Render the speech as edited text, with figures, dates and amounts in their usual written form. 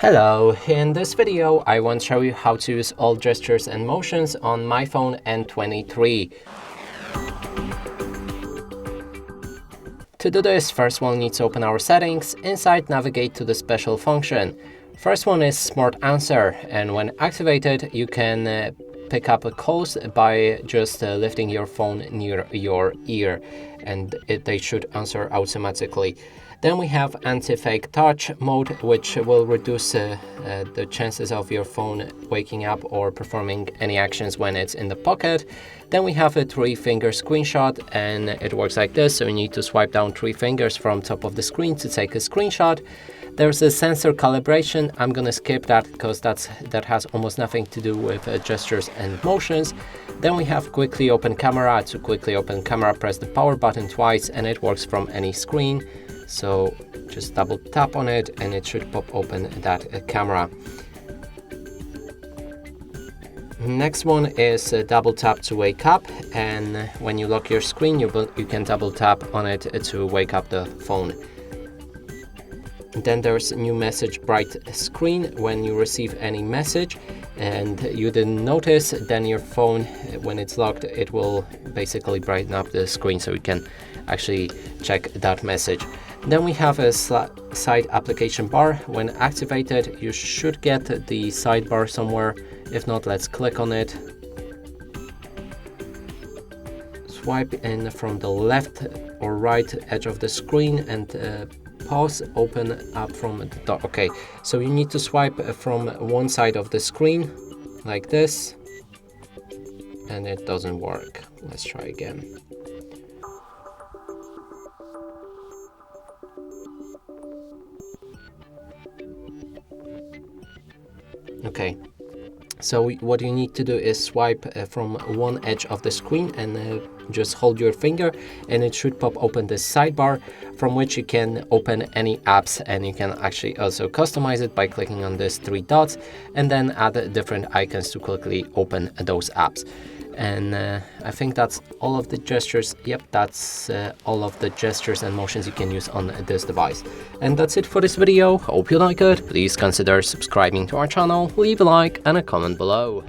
Hello, in this video I want to show you how to use all gestures and motions on myPhone N23. To do this, first we'll need to open our settings. Inside, navigate to the special function. First one is Smart Answer, and when activated you can pick up calls by just lifting your phone near your ear, and they should answer automatically. Then we have Anti-Fake Touch mode, which will reduce the chances of your phone waking up or performing any actions when it's in the pocket. Then we have a 3-finger screenshot, and it works like this. So you need to swipe down 3 fingers from top of the screen to take a screenshot. There's a sensor calibration. I'm gonna skip that because that has almost nothing to do with gestures and motions. Then we have Quickly Open Camera. To quickly open camera, press the power button twice and it works from any screen. So just double tap on it and it should pop open that camera. Next one is double tap to wake up, and when you lock your screen you can double tap on it to wake up the phone. Then there's new message bright screen. When you receive any message and you didn't notice, then your phone, when it's locked, it will basically brighten up the screen so you can actually check that message. Then we have a side application bar. When activated, you should get the sidebar somewhere. If not, let's click on it. Swipe in from the left or right edge of the screen and pause, open up from the top. Okay, so you need to swipe from one side of the screen like this, and it doesn't work. Let's try again. Okay, so what you need to do is swipe from one edge of the screen and just hold your finger, and it should pop open this sidebar from which you can open any apps, and you can actually also customize it by clicking on these 3 dots and then add different icons to quickly open those apps. And I think that's all of the gestures. Yep, that's all of the gestures and motions you can use on this device. And that's it for this video. Hope you like it. Please consider subscribing to our channel, leave a like and a comment below.